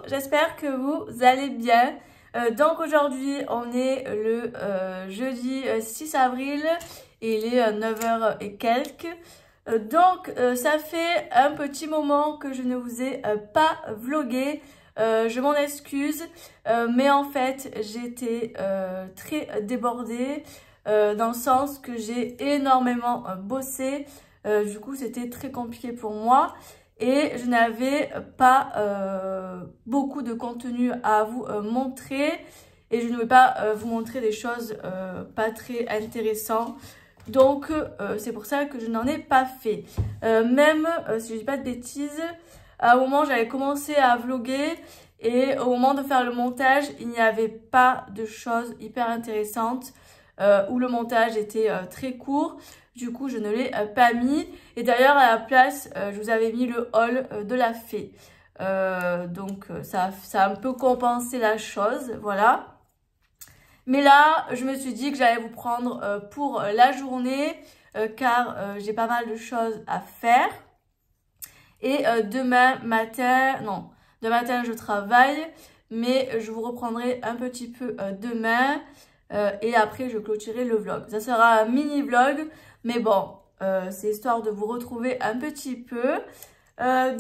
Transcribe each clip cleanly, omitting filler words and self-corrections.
j'espère que vous allez bien. Donc aujourd'hui, on est le jeudi 6 avril et il est 9 h et quelques. Ça fait un petit moment que je ne vous ai pas vlogué. Je m'en excuse, mais en fait, j'étais très débordée dans le sens que j'ai énormément bossé. Du coup, c'était très compliqué pour moi. Et je n'avais pas beaucoup de contenu à vous montrer. Et je ne vais pas vous montrer des choses pas très intéressantes. Donc, c'est pour ça que je n'en ai pas fait. Si je dis pas de bêtises, à un moment, j'avais commencé à vlogger. Et au moment de faire le montage, il n'y avait pas de choses hyper intéressantes. Où le montage était très court. Du coup, je ne l'ai pas mis. Et d'ailleurs, à la place, je vous avais mis le haul de la fée. Ça a un peu compensé la chose, voilà. Mais là, je me suis dit que j'allais vous prendre pour la journée, car j'ai pas mal de choses à faire. Et demain matin, je travaille, mais je vous reprendrai un petit peu demain. Et après, je clôturerai le vlog. Ça sera un mini vlog. Mais bon, c'est histoire de vous retrouver un petit peu. Ce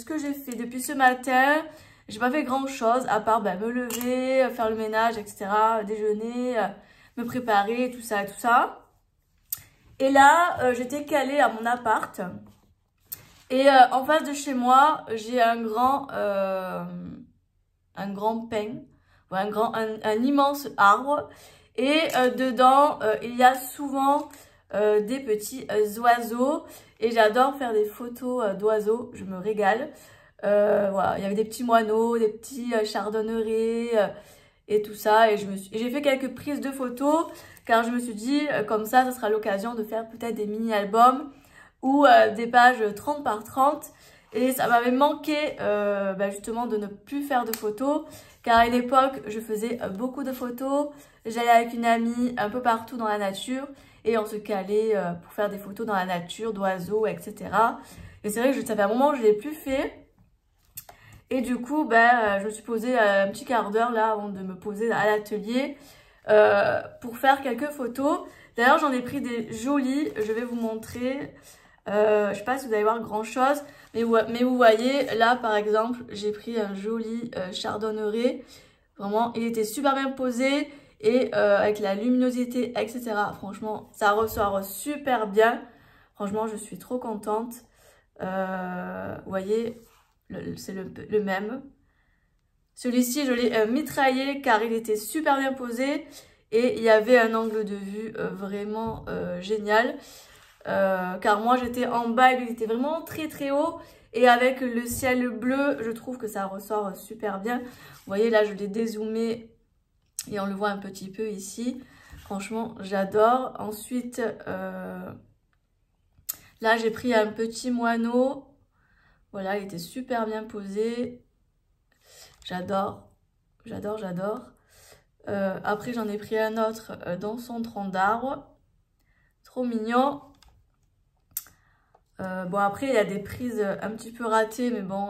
que j'ai fait depuis ce matin, j'ai pas fait grand chose à part me lever, faire le ménage, etc. Déjeuner, me préparer, tout ça et tout ça. Et là, j'étais calée à mon appart. Et en face de chez moi, j'ai un grand pin, un immense arbre. Et dedans, il y a souvent des petits oiseaux. Et j'adore faire des photos d'oiseaux. Je me régale. Voilà, il y avait des petits moineaux, des petits chardonnerets et tout ça. Et j'ai fait quelques prises de photos. Car je me suis dit, comme ça sera l'occasion de faire peut-être des mini-albums. Ou des pages 30 par 30. Et ça m'avait manqué justement de ne plus faire de photos. Car à une époque, je faisais beaucoup de photos. J'allais avec une amie un peu partout dans la nature. Et on se calait pour faire des photos dans la nature, d'oiseaux, etc. Et c'est vrai que ça fait un moment que je ne l'ai plus fait. Et du coup, je me suis posée un petit quart d'heure là avant de me poser à l'atelier pour faire quelques photos. D'ailleurs, j'en ai pris des jolies. Je vais vous montrer. Je ne sais pas si vous allez voir grand chose, mais vous voyez là par exemple j'ai pris un joli chardonneret. Vraiment il était super bien posé et avec la luminosité etc. Franchement ça ressort super bien. Franchement je suis trop contente. Vous voyez c'est le même. Celui-ci je l'ai mitraillé car il était super bien posé et il y avait un angle de vue vraiment génial. Car moi j'étais en bas et lui il était vraiment très très haut et avec le ciel bleu je trouve que ça ressort super bien. Vous voyez là je l'ai dézoomé et on le voit un petit peu ici. Franchement j'adore. Ensuite là j'ai pris un petit moineau. Voilà il était super bien posé. J'adore. Après j'en ai pris un autre dans son tronc d'arbre. Trop mignon. Après il y a des prises un petit peu ratées mais bon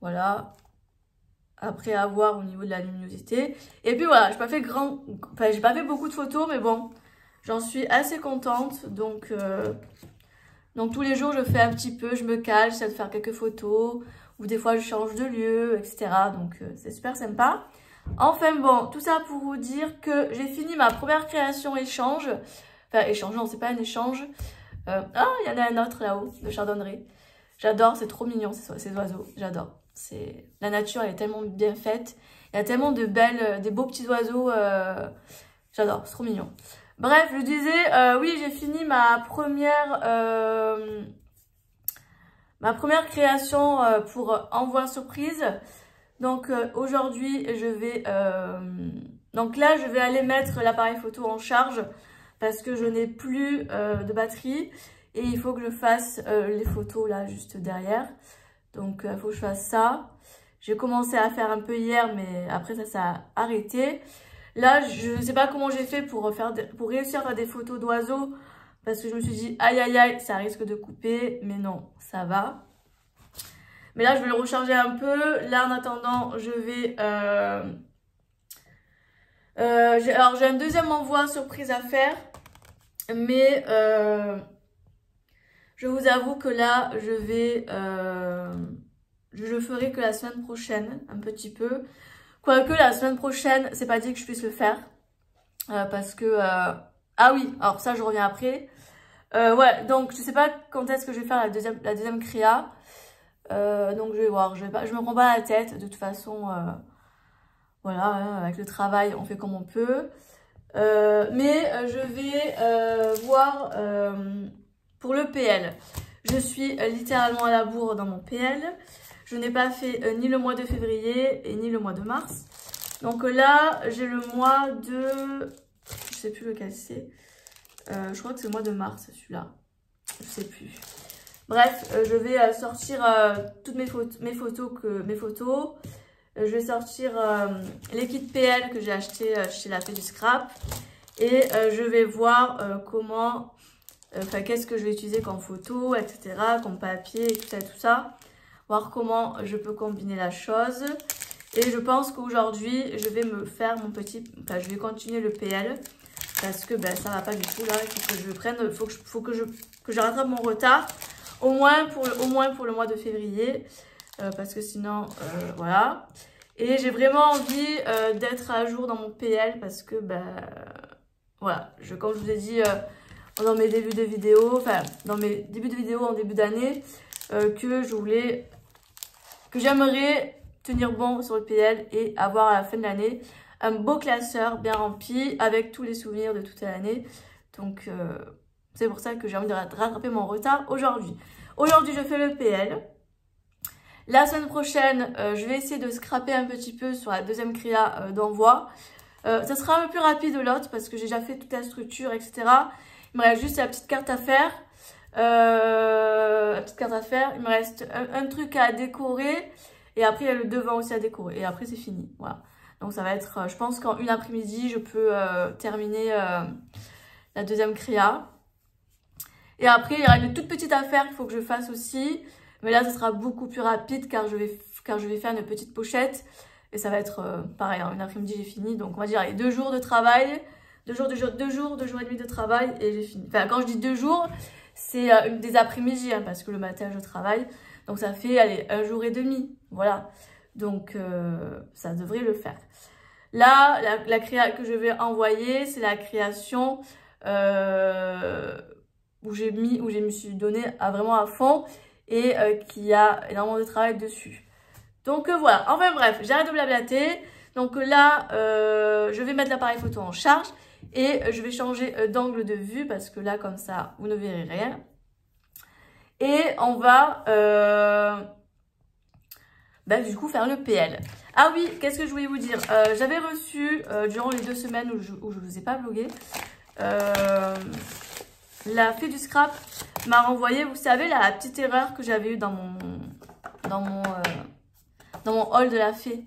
voilà, après à voir au niveau de la luminosité. Et puis voilà, j'ai pas fait beaucoup de photos mais bon j'en suis assez contente. Donc tous les jours je fais un petit peu, je me cale, j'essaie de faire quelques photos ou des fois je change de lieu etc. Donc c'est super sympa. Enfin bon, tout ça pour vous dire que j'ai fini ma première création échange. Enfin échange, non c'est pas un échange. Il y en a un autre là-haut, de chardonneret. J'adore, c'est trop mignon ces oiseaux, j'adore. La nature elle est tellement bien faite. Il y a tellement des beaux petits oiseaux. J'adore, c'est trop mignon. Bref, je disais, oui j'ai fini ma première création pour envoi surprise. Donc aujourd'hui je vais... donc là je vais aller mettre l'appareil photo en charge. Parce que je n'ai plus de batterie et il faut que je fasse les photos là juste derrière. Donc il faut que je fasse ça. J'ai commencé à faire un peu hier mais après ça a arrêté. Là je ne sais pas comment j'ai fait pour réussir à faire des photos d'oiseaux. Parce que je me suis dit aïe aïe aïe ça risque de couper. Mais non ça va. Mais là, je vais le recharger un peu. Là, en attendant, je vais... alors, j'ai un deuxième envoi surprise à faire. Mais je vous avoue que là, je le ferai que la semaine prochaine, un petit peu. Quoique la semaine prochaine, c'est pas dit que je puisse le faire. Parce que... Ah oui, alors ça, je reviens après. Ouais, donc je sais pas quand est-ce que je vais faire la deuxième créa. Donc je vais voir, je me prends pas la tête. De toute façon, voilà, hein, avec le travail, on fait comme on peut. Mais je vais voir pour le PL. Je suis littéralement à la bourre dans mon PL. Je n'ai pas fait ni le mois de février et ni le mois de mars. Donc là, j'ai le mois de... Je sais plus lequel c'est. Je crois que c'est le mois de mars, celui-là. Je sais plus. Bref, je vais sortir toutes mes photos. Je vais sortir les kits PL que j'ai acheté chez la Fée du Scrap. Et je vais voir comment... Enfin, qu'est-ce que je vais utiliser comme photo, etc. Comme papier, et tout ça. Voir comment je peux combiner la chose. Et je pense qu'aujourd'hui, je vais me faire mon petit... Enfin, je vais continuer le PL. Parce que ben, ça va pas du tout là. Il faut que je prenne... faut que je rattrape mon retard. Au moins pour le mois de février. Parce que sinon, voilà. Et j'ai vraiment envie d'être à jour dans mon PL. Parce que, ben... voilà. Comme je vous ai dit dans mes débuts de vidéo. Enfin, dans mes débuts de vidéo en début d'année. Que j'aimerais tenir bon sur le PL. Et avoir à la fin de l'année un beau classeur bien rempli avec tous les souvenirs de toute l'année. Donc, c'est pour ça que j'ai envie de rattraper mon retard aujourd'hui. Aujourd'hui, je fais le PL. La semaine prochaine, je vais essayer de scraper un petit peu sur la deuxième créa d'envoi. Ça sera un peu plus rapide de l'autre parce que j'ai déjà fait toute la structure, etc. Il me reste juste la petite carte à faire. Il me reste un truc à décorer. Et après, il y a le devant aussi à décorer. Et après, c'est fini. Voilà. Donc ça va être, je pense qu'en une après-midi, je peux terminer la deuxième créa. Et après, il y aura une toute petite affaire qu'il faut que je fasse aussi. Mais là, ce sera beaucoup plus rapide car je vais faire une petite pochette. Et ça va être pareil, en une après-midi, j'ai fini. Donc on va dire, allez, 2 jours de travail. 2 jours et demi de travail et j'ai fini. Enfin, quand je dis 2 jours, c'est des après-midi hein, parce que le matin, je travaille. Donc ça fait, allez, 1 jour et demi. Voilà. Donc, ça devrait le faire. Là, la créa que je vais envoyer, c'est la création où je me suis donnée vraiment à fond et qui a énormément de travail dessus. Donc, voilà. Enfin, bref, j'arrête de blablater. Donc là, je vais mettre l'appareil photo en charge et je vais changer d'angle de vue parce que là, comme ça, vous ne verrez rien. Et on va... du coup faire le PL. Ah oui, qu'est-ce que je voulais vous dire, j'avais reçu durant les 2 semaines où je vous ai pas vlogué, la Fée du Scrap m'a renvoyé, vous savez, la petite erreur que j'avais eue dans mon haul de la Fée.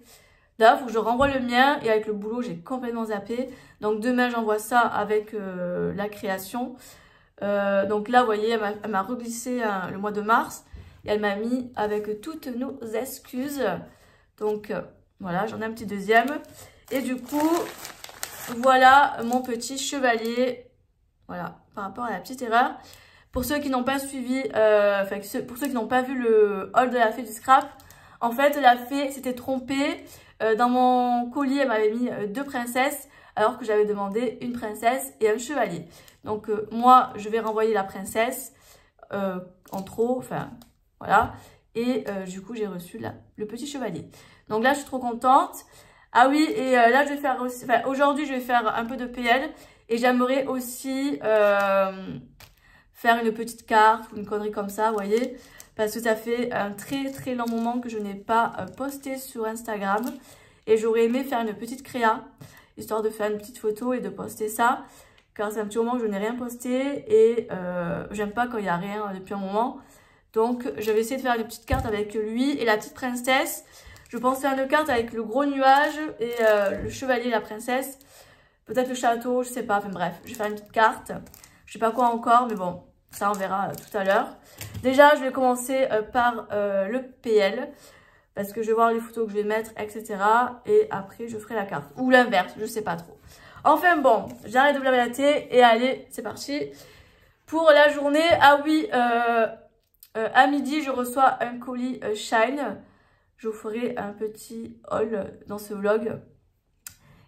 Là, il faut que je renvoie le mien et avec le boulot, j'ai complètement zappé. Donc demain, j'envoie ça avec la création. Donc là, vous voyez, elle m'a reglissé le mois de mars. Et elle m'a mis avec toutes nos excuses. Donc, voilà, j'en ai un petit deuxième. Et du coup, voilà mon petit chevalier. Voilà, par rapport à la petite erreur. Pour ceux qui n'ont pas suivi, pour ceux qui n'ont pas vu le haul de la Fée du Scrap, en fait, la Fée s'était trompée. Dans mon colis, elle m'avait mis 2 princesses, alors que j'avais demandé une princesse et un chevalier. Donc, moi, je vais renvoyer la princesse en trop, enfin... Voilà, et du coup j'ai reçu le petit chevalier. Donc là je suis trop contente. Ah oui, et là je vais faire aussi, enfin aujourd'hui je vais faire un peu de PL. Et j'aimerais aussi faire une petite carte ou une connerie comme ça, vous voyez. Parce que ça fait un très très long moment que je n'ai pas posté sur Instagram. Et j'aurais aimé faire une petite créa, histoire de faire une petite photo et de poster ça. Car c'est un petit moment que je n'ai rien posté et j'aime pas quand il n'y a rien depuis un moment. Donc, je vais essayer de faire une petite carte avec lui et la petite princesse. Je pense faire une carte avec le gros nuage et le chevalier et la princesse. Peut-être le château, je sais pas. Enfin bref, je vais faire une petite carte. Je sais pas quoi encore, mais bon, ça on verra tout à l'heure. Déjà, je vais commencer par le PL. Parce que je vais voir les photos que je vais mettre, etc. Et après, je ferai la carte. Ou l'inverse, je sais pas trop. Enfin bon, j'arrête de blablater. Et allez, c'est parti. Pour la journée, ah oui, à midi, je reçois un colis Shine. Je vous ferai un petit haul dans ce vlog.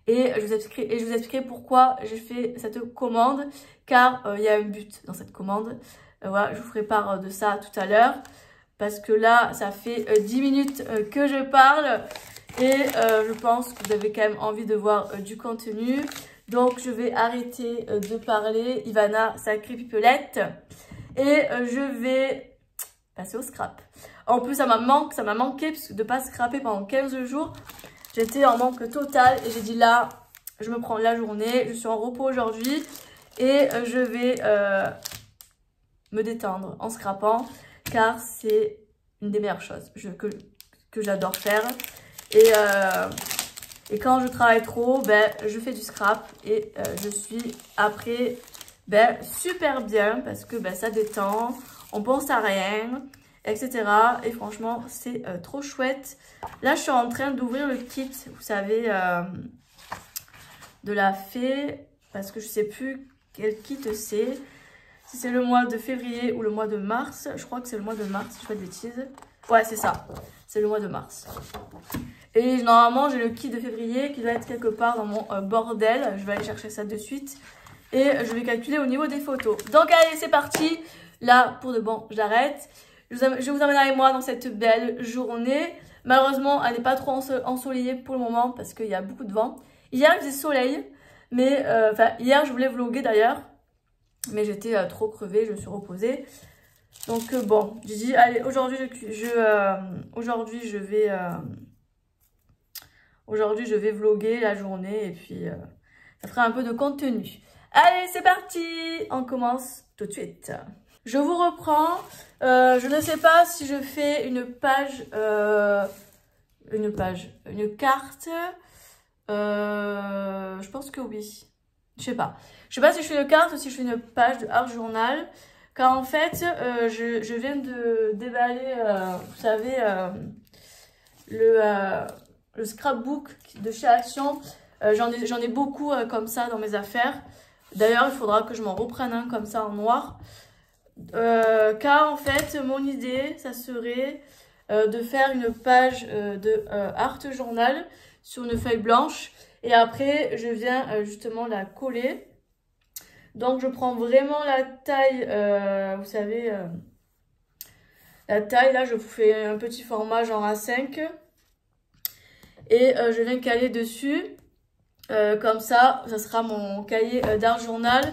Et je vous expliquerai pourquoi j'ai fait cette commande. Car il y a un but dans cette commande. Voilà, je vous ferai part de ça tout à l'heure. Parce que là, ça fait 10 minutes que je parle. Et je pense que vous avez quand même envie de voir du contenu. Donc, je vais arrêter de parler. Ivana, sacrée pipelette. Et je vais passer au scrap. En plus, ça m'a manqué parce que de ne pas scraper pendant 15 jours. J'étais en manque total. Et j'ai dit là, je me prends la journée. Je suis en repos aujourd'hui. Et je vais me détendre en scrapant. Car c'est une des meilleures choses que j'adore faire. Et quand je travaille trop, ben, je fais du scrap. Et je suis après super bien. Parce que ça détend, on pense à rien, etc. Et franchement, c'est trop chouette. Là, je suis en train d'ouvrir le kit, vous savez, de la fée. Parce que je sais plus quel kit c'est. Si c'est le mois de février ou le mois de mars. Je crois que c'est le mois de mars, si je fais de bêtises. Ouais, c'est ça. C'est le mois de mars. Et normalement, j'ai le kit de février qui doit être quelque part dans mon bordel. Je vais aller chercher ça de suite. Et je vais calculer au niveau des photos. Donc, allez, c'est parti. Là, pour de bon, j'arrête. Je vous emmène avec moi dans cette belle journée. Malheureusement, elle n'est pas trop ensoleillée pour le moment parce qu'il y a beaucoup de vent. Hier, il faisait soleil. Mais, hier, je voulais vlogger d'ailleurs. Mais j'étais trop crevée, je me suis reposée. Donc bon, j'ai dit, allez, aujourd'hui je vais vlogger la journée. Et puis, ça fera un peu de contenu. Allez, c'est parti. On commence tout de suite. Je vous reprends. Je ne sais pas si je fais une carte. Je pense que oui. Je sais pas. Je sais pas si je fais une carte ou si je fais une page de art journal. Car en fait, je viens de déballer, vous savez, le scrapbook de chez Action. J'en ai beaucoup comme ça dans mes affaires. D'ailleurs, il faudra que je m'en reprenne un comme ça en noir. Car en fait, mon idée, ça serait de faire une page de art journal sur une feuille blanche. Et après, je viens justement la coller. Donc, je prends vraiment la taille, vous savez, la taille. Là, je vous fais un petit format genre A5. Et je viens caler dessus. Comme ça, ça sera mon cahier d'art journal.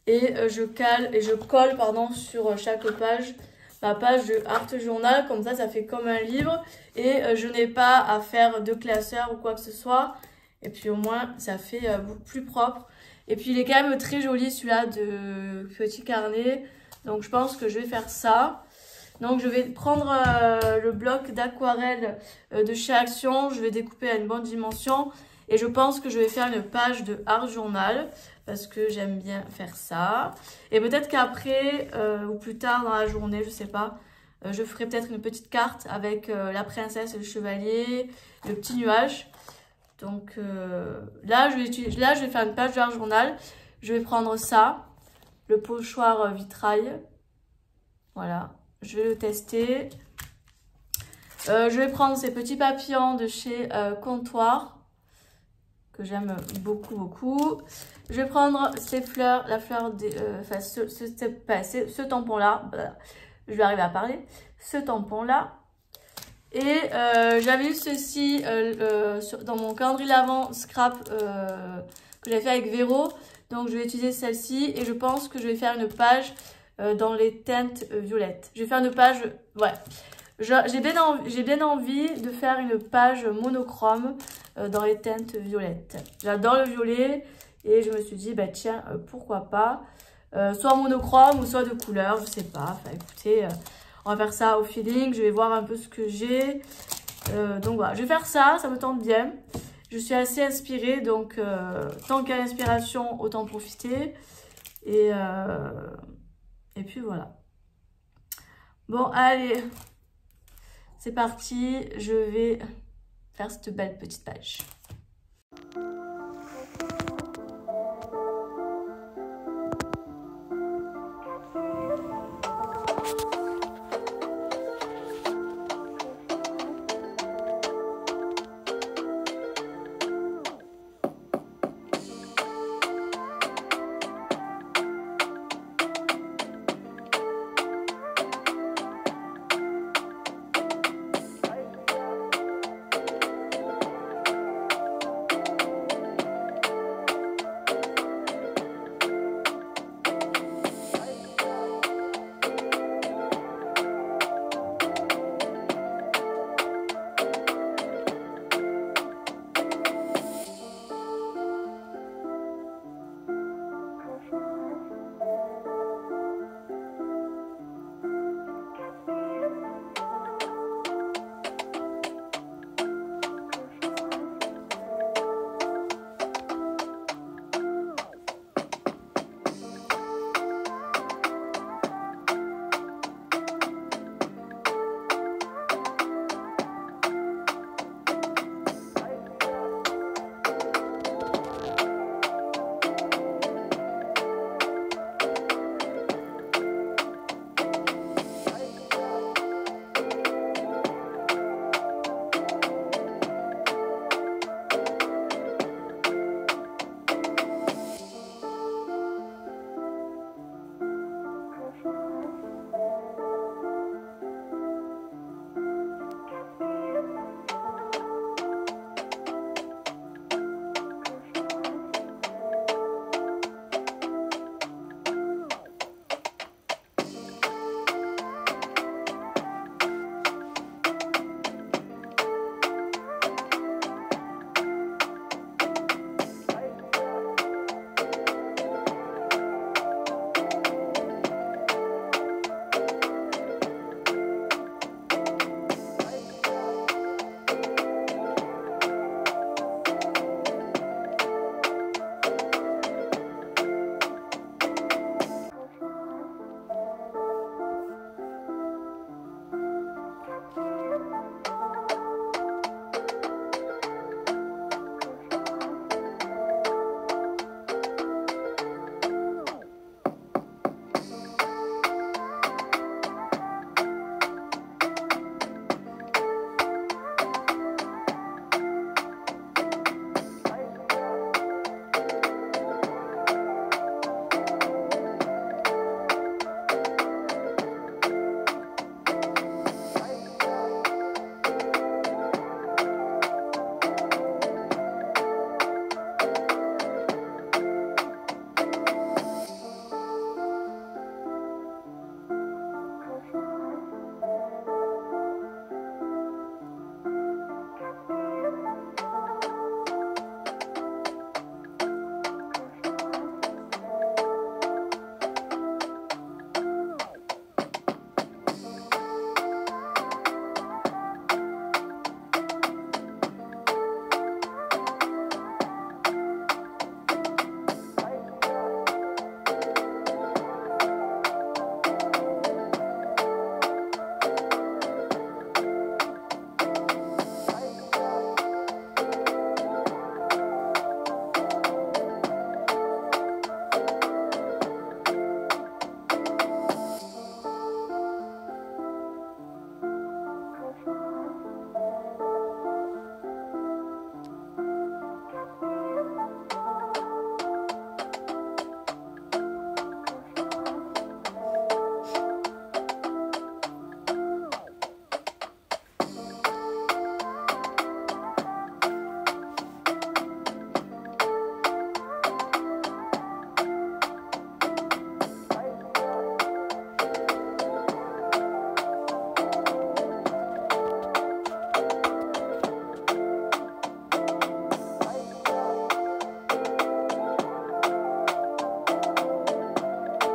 Et je colle pardon, sur chaque page, ma page de art journal. Comme ça fait comme un livre. Et je n'ai pas à faire de classeur ou quoi que ce soit. Et puis au moins, ça fait plus propre. Et puis il est quand même très joli celui-là de petit carnet. Donc je pense que je vais faire ça. Donc je vais prendre le bloc d'aquarelle de chez Action. Je vais découper à une bonne dimension. Et je pense que je vais faire une page de art journal. Parce que j'aime bien faire ça. Et peut-être qu'après ou plus tard dans la journée, je sais pas. Je ferai peut-être une petite carte avec la princesse et le chevalier. Le petit nuage. Donc là, je vais faire une page d'art journal. Je vais prendre ça, le pochoir vitrail. Voilà, je vais le tester. Je vais prendre ces petits papillons de chez Comptoir, que j'aime beaucoup, beaucoup. Je vais prendre ces fleurs, la fleur des... ce tampon-là. Je vais arriver à parler. Ce tampon-là. Et j'avais eu ceci dans mon calendrier l'avant scrap que j'avais fait avec Véro. Donc je vais utiliser celle-ci et je pense que je vais faire une page dans les teintes violettes. Je vais faire une page, ouais. J'ai bien envie de faire une page monochrome dans les teintes violettes. J'adore le violet et je me suis dit, bah tiens, pourquoi pas. Soit monochrome ou soit de couleur, je sais pas. Enfin écoutez... on va faire ça au feeling, je vais voir un peu ce que j'ai. Donc voilà, je vais faire ça, ça me tente bien. Je suis assez inspirée, donc tant qu'il y a l'inspiration, autant profiter. Et puis voilà. Bon, allez, c'est parti, je vais faire cette belle petite page.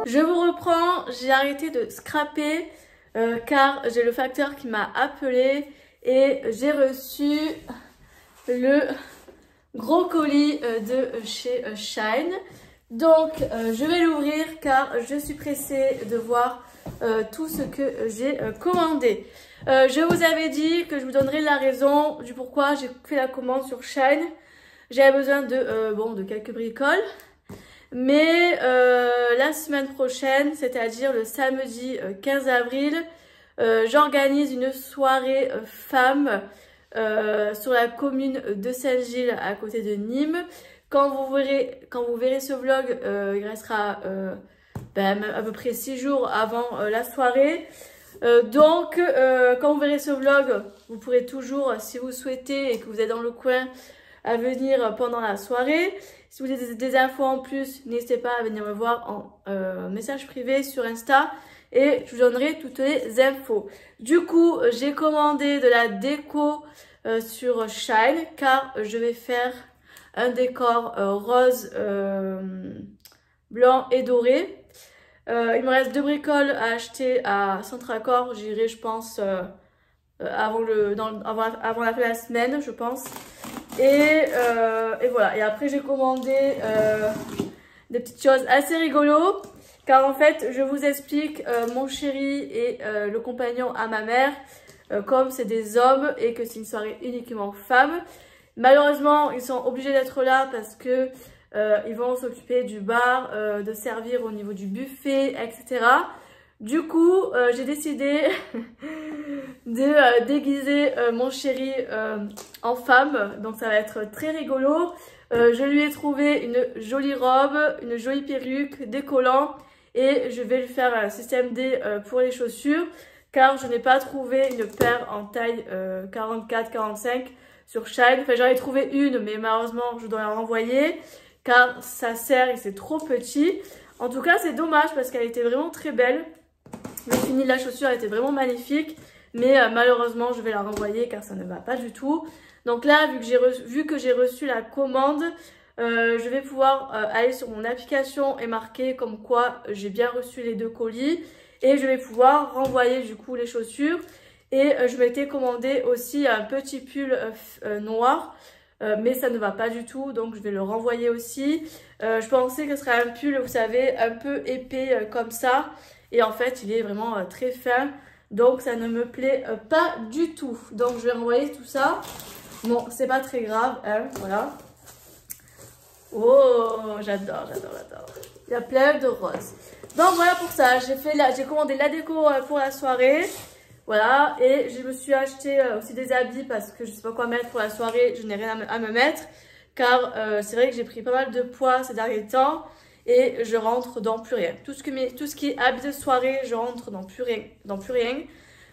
Je vous reprends, j'ai arrêté de scraper car j'ai le facteur qui m'a appelé et j'ai reçu le gros colis de chez Shine. Donc je vais l'ouvrir car je suis pressée de voir tout ce que j'ai commandé. Je vous avais dit que je vous donnerai la raison du pourquoi j'ai fait la commande sur Shein. J'avais besoin de quelques bricoles. Mais la semaine prochaine, c'est-à-dire le samedi 15 avril, j'organise une soirée femmes sur la commune de Saint-Gilles à côté de Nîmes. Quand vous verrez ce vlog, il restera à peu près 6 jours avant la soirée. Donc, quand vous verrez ce vlog, vous pourrez toujours, si vous souhaitez et que vous êtes dans le coin, à venir pendant la soirée. Si vous avez des infos en plus, n'hésitez pas à venir me voir en message privé sur Insta et je vous donnerai toutes les infos. Du coup, j'ai commandé de la déco sur Shein car je vais faire un décor rose, blanc et doré. Il me reste 2 bricoles à acheter à Centracor. J'irai, je pense, avant la fin de la semaine, je pense. Et voilà. Et après, j'ai commandé des petites choses assez rigolos. Car en fait, je vous explique, mon chéri et le compagnon à ma mère, comme c'est des hommes et que c'est une soirée uniquement femmes. Malheureusement, ils sont obligés d'être là parce que ils vont s'occuper du bar, de servir au niveau du buffet, etc. Du coup, j'ai décidé de déguiser mon chéri en femme. Donc ça va être très rigolo. Je lui ai trouvé une jolie robe, une jolie perruque, des collants. Et je vais lui faire un système D pour les chaussures. Car je n'ai pas trouvé une paire en taille 44-45 sur Shein. Enfin, j'en ai trouvé une, mais malheureusement, je dois la renvoyer. Car ça serre et c'est trop petit. En tout cas, c'est dommage parce qu'elle était vraiment très belle. Le fini de la chaussure était vraiment magnifique. Mais malheureusement, je vais la renvoyer car ça ne va pas du tout. Donc là, vu que j'ai reçu la commande, je vais pouvoir aller sur mon application et marquer comme quoi j'ai bien reçu les 2 colis. Et je vais pouvoir renvoyer du coup les chaussures. Et je m'étais commandé aussi un petit pull noir. Mais ça ne va pas du tout, donc je vais le renvoyer aussi. Je pensais que ce serait un pull, vous savez, un peu épais comme ça. Et en fait, il est vraiment très fin. Donc ça ne me plaît pas du tout. Donc je vais renvoyer tout ça. Bon, c'est pas très grave, hein, voilà. Oh, j'adore. Il y a plein de roses. Donc voilà pour ça, j'ai commandé la déco pour la soirée. Voilà, et je me suis acheté aussi des habits parce que je ne sais pas quoi mettre pour la soirée, je n'ai rien à me mettre. Car c'est vrai que j'ai pris pas mal de poids ces derniers temps et je rentre dans plus rien. Tout ce qui est habits de soirée, je rentre dans plus rien.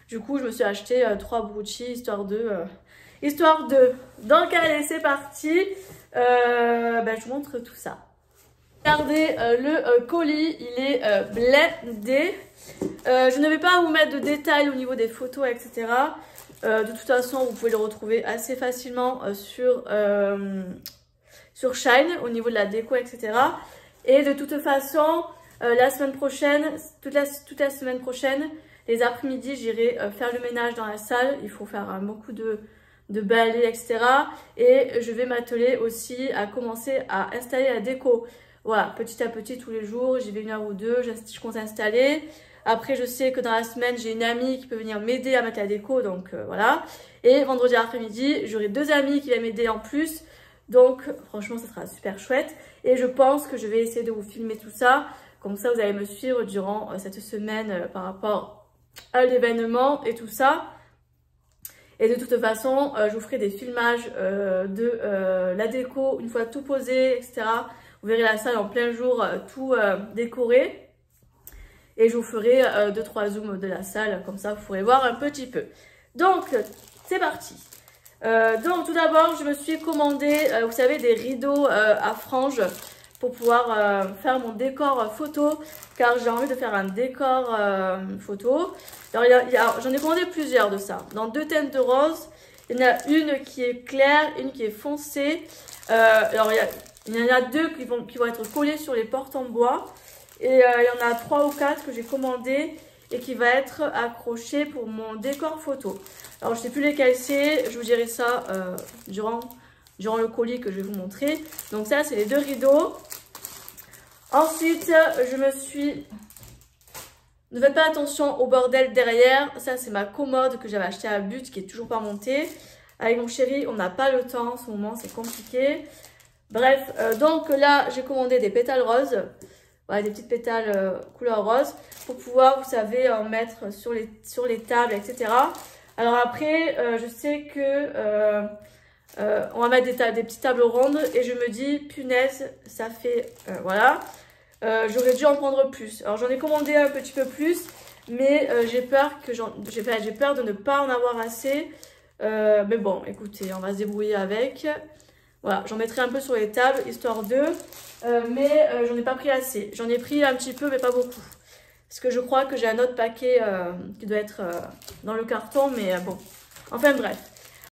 Du coup, je me suis acheté 3 Gucci histoire de... Donc allez, c'est parti. Je vous montre tout ça. Regardez le colis, il est blindé. Je ne vais pas vous mettre de détails au niveau des photos, etc. De toute façon, vous pouvez le retrouver assez facilement sur Shein au niveau de la déco, etc. Et de toute façon, la semaine prochaine, toute la semaine prochaine, les après-midi, j'irai faire le ménage dans la salle. Il faut faire beaucoup de balais, etc. Et je vais m'atteler aussi à commencer à installer la déco. Voilà, petit à petit, tous les jours, j'y vais 1 heure ou 2, je compte installer. Après, je sais que dans la semaine, j'ai une amie qui peut venir m'aider à mettre la déco, donc voilà. Et vendredi après-midi, j'aurai 2 amis qui vont m'aider en plus. Donc, franchement, ça sera super chouette. Et je pense que je vais essayer de vous filmer tout ça. Comme ça, vous allez me suivre durant cette semaine par rapport à l'événement et tout ça. Et de toute façon, je vous ferai des filmages de la déco une fois tout posé, etc. Vous verrez la salle en plein jour, tout décoré. Et je vous ferai 2-3 zooms de la salle, comme ça vous pourrez voir un petit peu. Donc, c'est parti. Donc, tout d'abord, je me suis commandé, vous savez, des rideaux à franges pour pouvoir faire mon décor photo. Car j'ai envie de faire un décor photo. Alors, j'en ai commandé plusieurs de ça. Dans 2 teintes de rose. Il y en a une qui est claire, une qui est foncée. Alors, il y en a 2 qui vont être collées sur les portes en bois. Et il y en a 3 ou 4 que j'ai commandé et qui va être accroché pour mon décor photo. Alors, je ne sais plus lesquels c'est. Je vous dirai ça durant le colis que je vais vous montrer. Donc ça, c'est les 2 rideaux. Ensuite, je me suis Ne faites pas attention au bordel derrière. Ça, c'est ma commode que j'avais achetée à But qui est toujours pas montée. Avec mon chéri, on n'a pas le temps en ce moment, c'est compliqué. Bref, donc là, j'ai commandé des pétales roses. Voilà, des petites pétales couleur rose. Pour pouvoir, vous savez, en mettre sur les tables, etc. Alors après, je sais que on va mettre des petites tables rondes. Et je me dis, punaise, ça fait... voilà. J'aurais dû en prendre plus. Alors j'en ai commandé un petit peu plus, mais j'ai peur de ne pas en avoir assez. Mais bon, écoutez, on va se débrouiller avec. Voilà, j'en mettrai un peu sur les tables, histoire de. Mais j'en ai pas pris assez. J'en ai pris un petit peu, mais pas beaucoup. Parce que je crois que j'ai un autre paquet qui doit être dans le carton, mais bon. Enfin bref.